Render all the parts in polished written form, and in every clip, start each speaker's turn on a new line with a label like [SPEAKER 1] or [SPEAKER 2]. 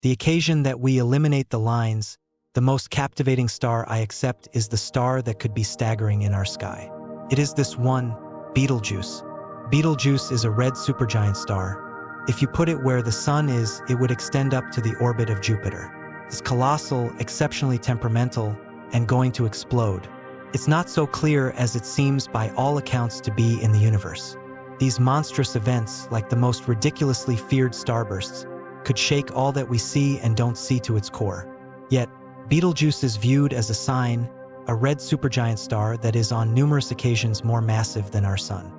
[SPEAKER 1] The occasion that we eliminate the lines, the most captivating star I accept is the star that could be staggering in our sky. It is this one, Betelgeuse. Betelgeuse is a red supergiant star. If you put it where the sun is, it would extend up to the orbit of Jupiter. It's colossal, exceptionally temperamental, and going to explode. It's not so clear as it seems by all accounts to be in the universe. These monstrous events, like the most ridiculously feared starbursts, could shake all that we see and don't see to its core. Yet, Betelgeuse is viewed as a sign, a red supergiant star that is on numerous occasions more massive than our sun.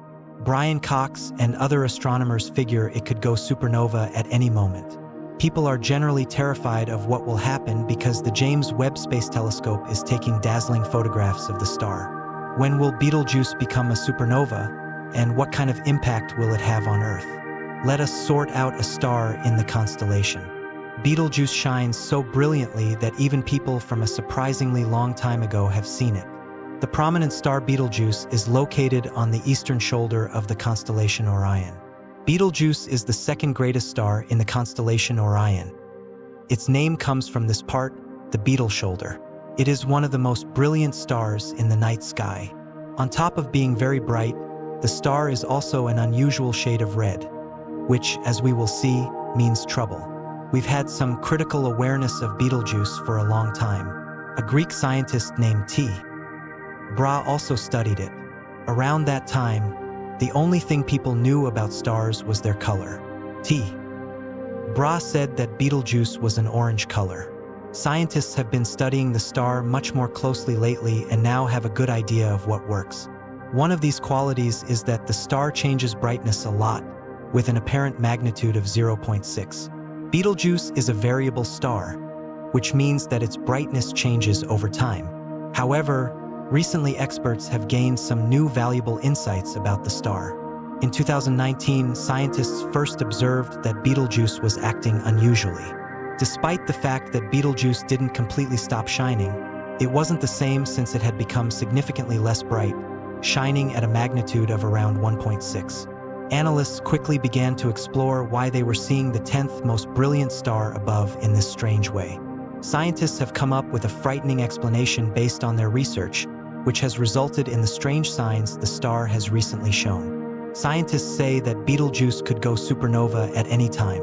[SPEAKER 1] Brian Cox and other astronomers figure it could go supernova at any moment. People are generally terrified of what will happen because the James Webb Space Telescope is taking dazzling photographs of the star. When will Betelgeuse become a supernova, and what kind of impact will it have on Earth? Let us sort out a star in the constellation. Betelgeuse shines so brilliantly that even people from a surprisingly long time ago have seen it. The prominent star Betelgeuse is located on the eastern shoulder of the constellation Orion. Betelgeuse is the second greatest star in the constellation Orion. Its name comes from this part, the beetle shoulder. It is one of the most brilliant stars in the night sky. On top of being very bright, the star is also an unusual shade of red, which, as we will see, means trouble. We've had some critical awareness of Betelgeuse for a long time. A Greek scientist named T. Bra also studied it. Around that time, the only thing people knew about stars was their color. T. Bra said that Betelgeuse was an orange color. Scientists have been studying the star much more closely lately and now have a good idea of what works. One of these qualities is that the star changes brightness a lot, with an apparent magnitude of 0.6. Betelgeuse is a variable star, which means that its brightness changes over time. However, recently experts have gained some new valuable insights about the star. In 2019, scientists first observed that Betelgeuse was acting unusually. Despite the fact that Betelgeuse didn't completely stop shining, it wasn't the same since it had become significantly less bright, shining at a magnitude of around 1.6. Analysts quickly began to explore why they were seeing the 10th most brilliant star above in this strange way. Scientists have come up with a frightening explanation based on their research, which has resulted in the strange signs the star has recently shown. Scientists say that Betelgeuse could go supernova at any time.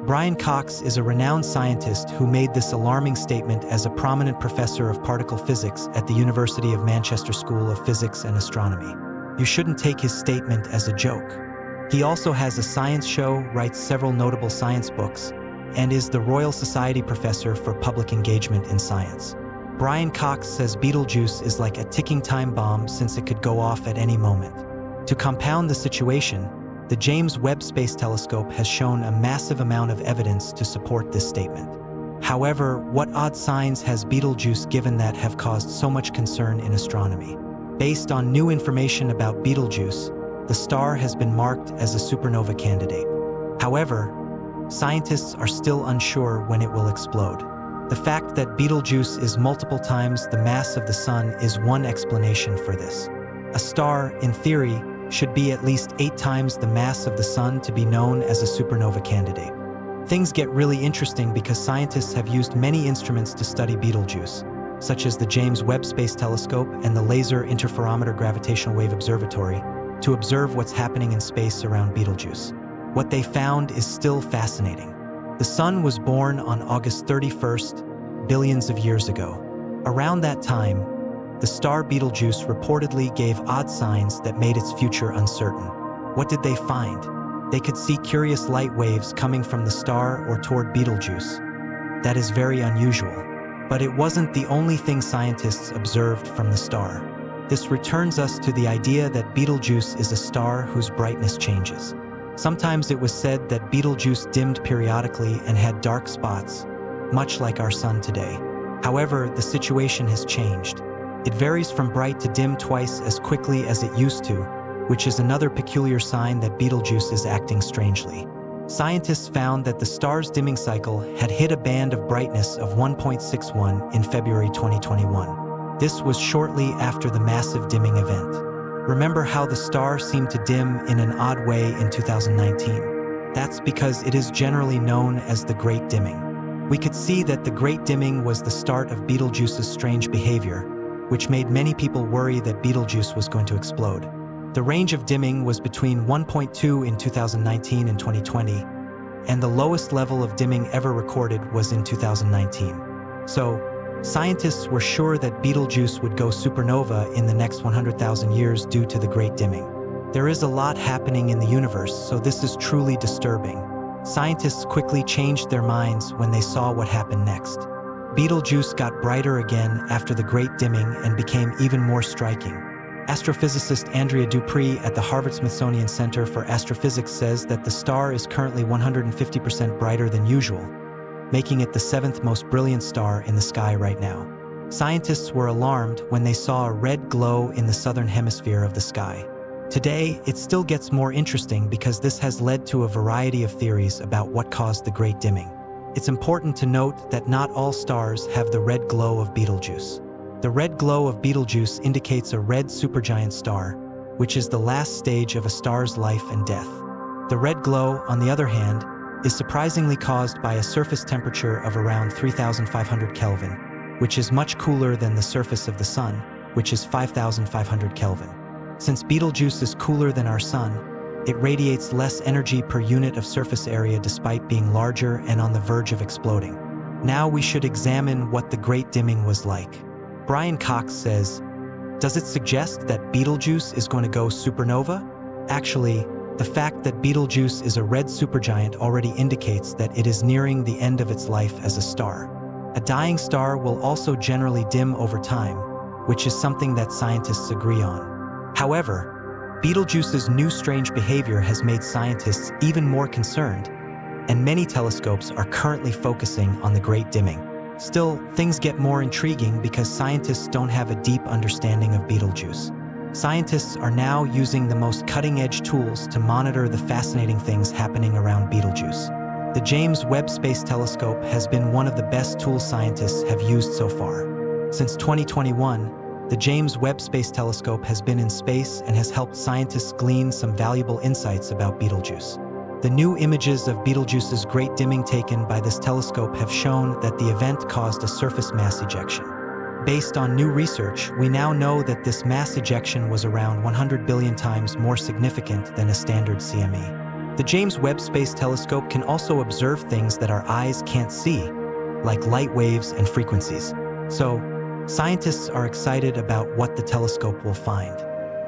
[SPEAKER 1] Brian Cox is a renowned scientist who made this alarming statement as a prominent professor of particle physics at the University of Manchester School of Physics and Astronomy. You shouldn't take his statement as a joke. He also has a science show, writes several notable science books, and is the Royal Society Professor for Public Engagement in Science. Brian Cox says Betelgeuse is like a ticking time bomb since it could go off at any moment. To compound the situation, the James Webb Space Telescope has shown a massive amount of evidence to support this statement. However, what odd signs has Betelgeuse given that have caused so much concern in astronomy? Based on new information about Betelgeuse, the star has been marked as a supernova candidate. However, scientists are still unsure when it will explode. The fact that Betelgeuse is multiple times the mass of the sun is one explanation for this. A star, in theory, should be at least 8 times the mass of the sun to be known as a supernova candidate. Things get really interesting because scientists have used many instruments to study Betelgeuse, such as the James Webb Space Telescope and the Laser Interferometer Gravitational Wave Observatory, to observe what's happening in space around Betelgeuse. What they found is still fascinating. The sun was born on August 31st, billions of years ago. Around that time, the star Betelgeuse reportedly gave odd signs that made its future uncertain. What did they find? They could see curious light waves coming from the star or toward Betelgeuse. That is very unusual. But it wasn't the only thing scientists observed from the star. This returns us to the idea that Betelgeuse is a star whose brightness changes. Sometimes it was said that Betelgeuse dimmed periodically and had dark spots, much like our sun today. However, the situation has changed. It varies from bright to dim twice as quickly as it used to, which is another peculiar sign that Betelgeuse is acting strangely. Scientists found that the star's dimming cycle had hit a band of brightness of 1.61 in February 2021. This was shortly after the massive dimming event. Remember how the star seemed to dim in an odd way in 2019? That's because it is generally known as the Great Dimming. We could see that the Great Dimming was the start of Betelgeuse's strange behavior, which made many people worry that Betelgeuse was going to explode. The range of dimming was between 1.2 in 2019 and 2020, and the lowest level of dimming ever recorded was in 2019. So, scientists were sure that Betelgeuse would go supernova in the next 100,000 years due to the Great Dimming. There is a lot happening in the universe, so this is truly disturbing. Scientists quickly changed their minds when they saw what happened next. Betelgeuse got brighter again after the Great Dimming and became even more striking. Astrophysicist Andrea Dupree at the Harvard-Smithsonian Center for Astrophysics says that the star is currently 150% brighter than usual, making it the 7th most brilliant star in the sky right now. Scientists were alarmed when they saw a red glow in the southern hemisphere of the sky. Today, it still gets more interesting because this has led to a variety of theories about what caused the Great Dimming. It's important to note that not all stars have the red glow of Betelgeuse. The red glow of Betelgeuse indicates a red supergiant star, which is the last stage of a star's life and death. The red glow, on the other hand, is surprisingly caused by a surface temperature of around 3,500 Kelvin, which is much cooler than the surface of the Sun, which is 5,500 Kelvin. Since Betelgeuse is cooler than our Sun, it radiates less energy per unit of surface area despite being larger and on the verge of exploding. Now we should examine what the Great Dimming was like. Brian Cox says, "Does it suggest that Betelgeuse is going to go supernova?" Actually, the fact that Betelgeuse is a red supergiant already indicates that it is nearing the end of its life as a star. A dying star will also generally dim over time, which is something that scientists agree on. However, Betelgeuse's new strange behavior has made scientists even more concerned, and many telescopes are currently focusing on the Great Dimming. Still, things get more intriguing because scientists don't have a deep understanding of Betelgeuse. Scientists are now using the most cutting-edge tools to monitor the fascinating things happening around Betelgeuse. The James Webb Space Telescope has been one of the best tools scientists have used so far. Since 2021, the James Webb Space Telescope has been in space and has helped scientists glean some valuable insights about Betelgeuse. The new images of Betelgeuse's Great Dimming taken by this telescope have shown that the event caused a surface mass ejection. Based on new research, we now know that this mass ejection was around 100 billion times more significant than a standard CME. The James Webb Space Telescope can also observe things that our eyes can't see, like light waves and frequencies. So, scientists are excited about what the telescope will find.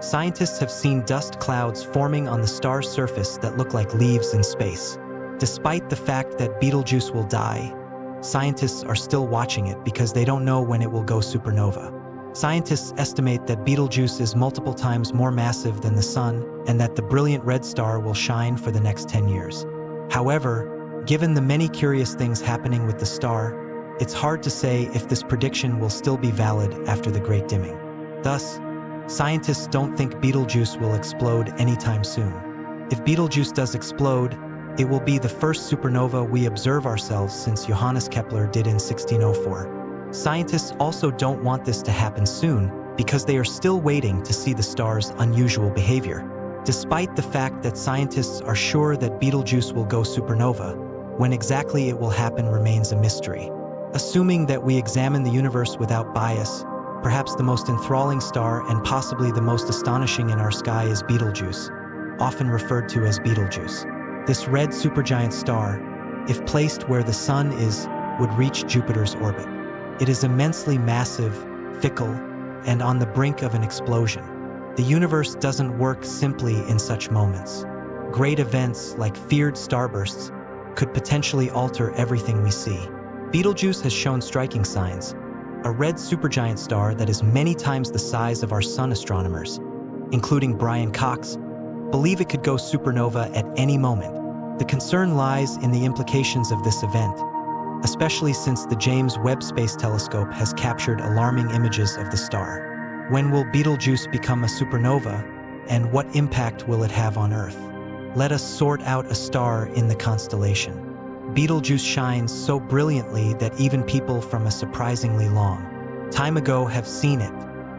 [SPEAKER 1] Scientists have seen dust clouds forming on the star's surface that look like leaves in space. Despite the fact that Betelgeuse will die, scientists are still watching it because they don't know when it will go supernova. Scientists estimate that Betelgeuse is multiple times more massive than the Sun and that the brilliant red star will shine for the next 10 years. However, given the many curious things happening with the star, it's hard to say if this prediction will still be valid after the Great Dimming. Thus, scientists don't think Betelgeuse will explode anytime soon. If Betelgeuse does explode, it will be the first supernova we observe ourselves since Johannes Kepler did in 1604. Scientists also don't want this to happen soon because they are still waiting to see the star's unusual behavior. Despite the fact that scientists are sure that Betelgeuse will go supernova, when exactly it will happen remains a mystery. Assuming that we examine the universe without bias, perhaps the most enthralling star and possibly the most astonishing in our sky is Betelgeuse, often referred to as Betelgeuse. This red supergiant star, if placed where the Sun is, would reach Jupiter's orbit. It is immensely massive, fickle, and on the brink of an explosion. The universe doesn't work simply in such moments. Great events like feared starbursts could potentially alter everything we see. Betelgeuse has shown striking signs. A red supergiant star that is many times the size of our Sun. Astronomers, including Brian Cox, believe it could go supernova at any moment. The concern lies in the implications of this event, especially since the James Webb Space Telescope has captured alarming images of the star. When will Betelgeuse become a supernova, and what impact will it have on Earth? Let us sort out a star in the constellation. Betelgeuse shines so brilliantly that even people from a surprisingly long time ago have seen it.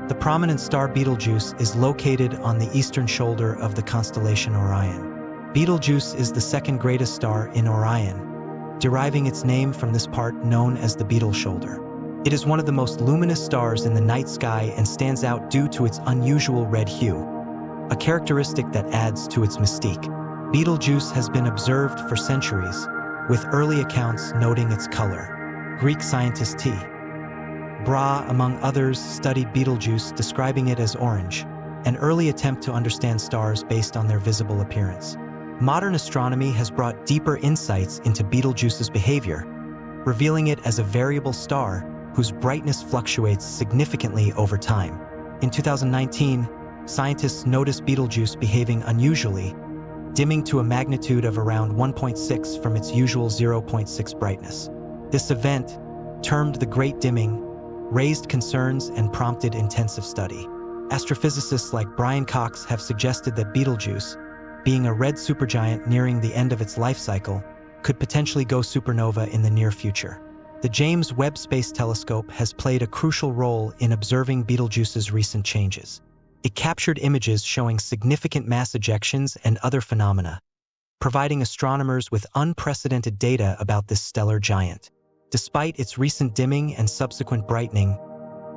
[SPEAKER 1] The prominent star Betelgeuse is located on the eastern shoulder of the constellation Orion. Betelgeuse is the second greatest star in Orion, deriving its name from this part known as the beetle shoulder. It is one of the most luminous stars in the night sky and stands out due to its unusual red hue, a characteristic that adds to its mystique. Betelgeuse has been observed for centuries, with early accounts noting its color. Greek scientist T. Bra, among others, studied Betelgeuse, describing it as orange, an early attempt to understand stars based on their visible appearance. Modern astronomy has brought deeper insights into Betelgeuse's behavior, revealing it as a variable star whose brightness fluctuates significantly over time. In 2019, scientists noticed Betelgeuse behaving unusually, dimming to a magnitude of around 1.6 from its usual 0.6 brightness. This event, termed the Great Dimming, raised concerns and prompted intensive study. Astrophysicists like Brian Cox have suggested that Betelgeuse, being a red supergiant nearing the end of its life cycle, could potentially go supernova in the near future. The James Webb Space Telescope has played a crucial role in observing Betelgeuse's recent changes. It captured images showing significant mass ejections and other phenomena, providing astronomers with unprecedented data about this stellar giant. Despite its recent dimming and subsequent brightening,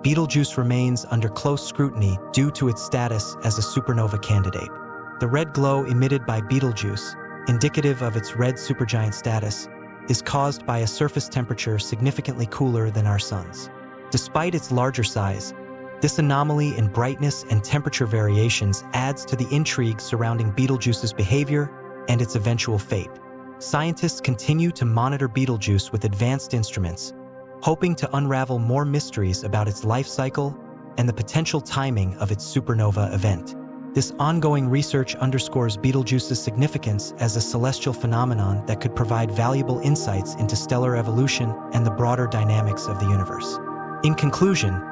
[SPEAKER 1] Betelgeuse remains under close scrutiny due to its status as a supernova candidate. The red glow emitted by Betelgeuse, indicative of its red supergiant status, is caused by a surface temperature significantly cooler than our Sun's. Despite its larger size, this anomaly in brightness and temperature variations adds to the intrigue surrounding Betelgeuse's behavior and its eventual fate. Scientists continue to monitor Betelgeuse with advanced instruments, hoping to unravel more mysteries about its life cycle and the potential timing of its supernova event. This ongoing research underscores Betelgeuse's significance as a celestial phenomenon that could provide valuable insights into stellar evolution and the broader dynamics of the universe. In conclusion,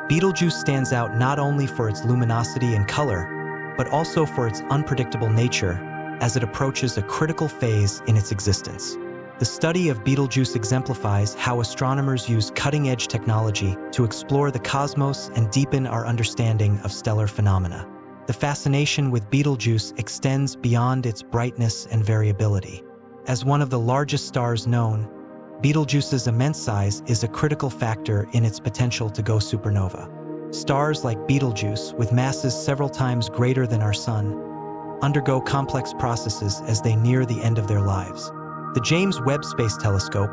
[SPEAKER 1] Betelgeuse stands out not only for its luminosity and color, but also for its unpredictable nature as it approaches a critical phase in its existence. The study of Betelgeuse exemplifies how astronomers use cutting-edge technology to explore the cosmos and deepen our understanding of stellar phenomena. The fascination with Betelgeuse extends beyond its brightness and variability. As one of the largest stars known, Betelgeuse's immense size is a critical factor in its potential to go supernova. Stars like Betelgeuse, with masses several times greater than our Sun, undergo complex processes as they near the end of their lives. The James Webb Space Telescope,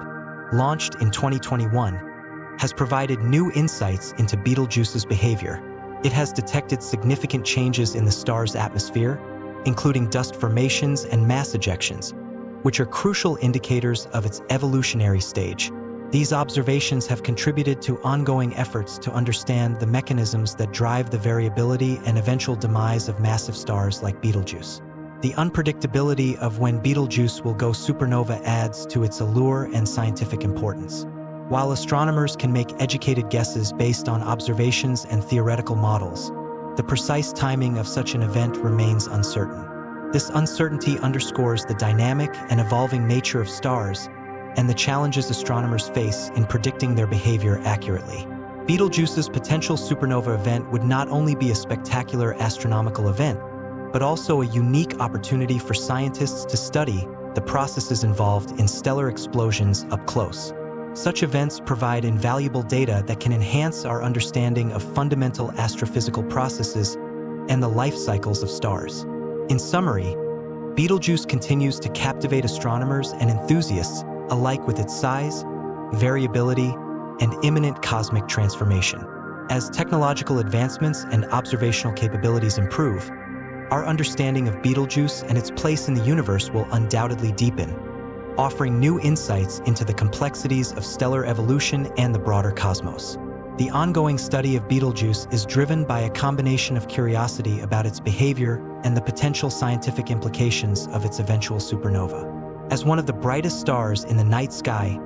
[SPEAKER 1] launched in 2021, has provided new insights into Betelgeuse's behavior. It has detected significant changes in the star's atmosphere, including dust formations and mass ejections, which are crucial indicators of its evolutionary stage. These observations have contributed to ongoing efforts to understand the mechanisms that drive the variability and eventual demise of massive stars like Betelgeuse. The unpredictability of when Betelgeuse will go supernova adds to its allure and scientific importance. While astronomers can make educated guesses based on observations and theoretical models, the precise timing of such an event remains uncertain. This uncertainty underscores the dynamic and evolving nature of stars and the challenges astronomers face in predicting their behavior accurately. Betelgeuse's potential supernova event would not only be a spectacular astronomical event, but also a unique opportunity for scientists to study the processes involved in stellar explosions up close. Such events provide invaluable data that can enhance our understanding of fundamental astrophysical processes and the life cycles of stars. In summary, Betelgeuse continues to captivate astronomers and enthusiasts alike with its size, variability, and imminent cosmic transformation. As technological advancements and observational capabilities improve, our understanding of Betelgeuse and its place in the universe will undoubtedly deepen, offering new insights into the complexities of stellar evolution and the broader cosmos. The ongoing study of Betelgeuse is driven by a combination of curiosity about its behavior and the potential scientific implications of its eventual supernova. As one of the brightest stars in the night sky,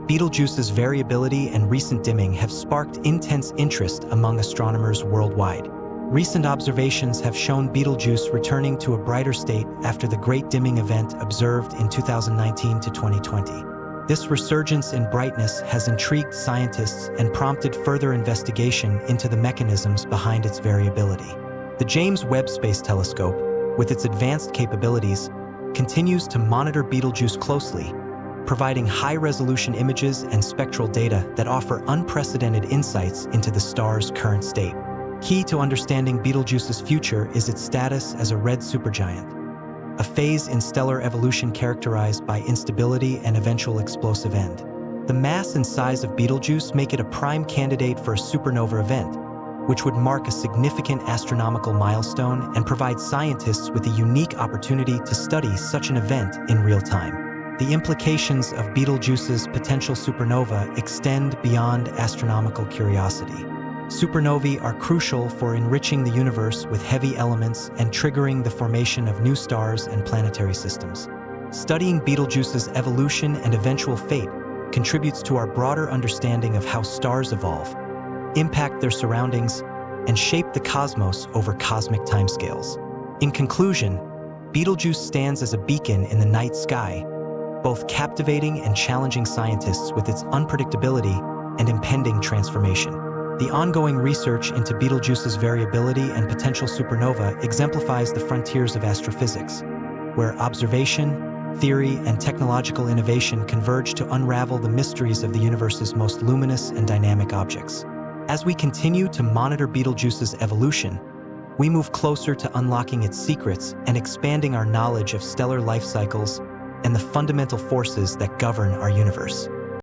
[SPEAKER 1] Betelgeuse's variability and recent dimming have sparked intense interest among astronomers worldwide. Recent observations have shown Betelgeuse returning to a brighter state after the Great Dimming event observed in 2019 to 2020. This resurgence in brightness has intrigued scientists and prompted further investigation into the mechanisms behind its variability. The James Webb Space Telescope, with its advanced capabilities, continues to monitor Betelgeuse closely, providing high-resolution images and spectral data that offer unprecedented insights into the star's current state. Key to understanding Betelgeuse's future is its status as a red supergiant, a phase in stellar evolution characterized by instability and eventual explosive end. The mass and size of Betelgeuse make it a prime candidate for a supernova event, which would mark a significant astronomical milestone and provide scientists with a unique opportunity to study such an event in real time. The implications of Betelgeuse's potential supernova extend beyond astronomical curiosity. Supernovae are crucial for enriching the universe with heavy elements and triggering the formation of new stars and planetary systems. Studying Betelgeuse's evolution and eventual fate contributes to our broader understanding of how stars evolve, impact their surroundings, and shape the cosmos over cosmic timescales. In conclusion, Betelgeuse stands as a beacon in the night sky, both captivating and challenging scientists with its unpredictability and impending transformation. The ongoing research into Betelgeuse's variability and potential supernova exemplifies the frontiers of astrophysics, where observation, theory, and technological innovation converge to unravel the mysteries of the universe's most luminous and dynamic objects. As we continue to monitor Betelgeuse's evolution, we move closer to unlocking its secrets and expanding our knowledge of stellar life cycles and the fundamental forces that govern our universe.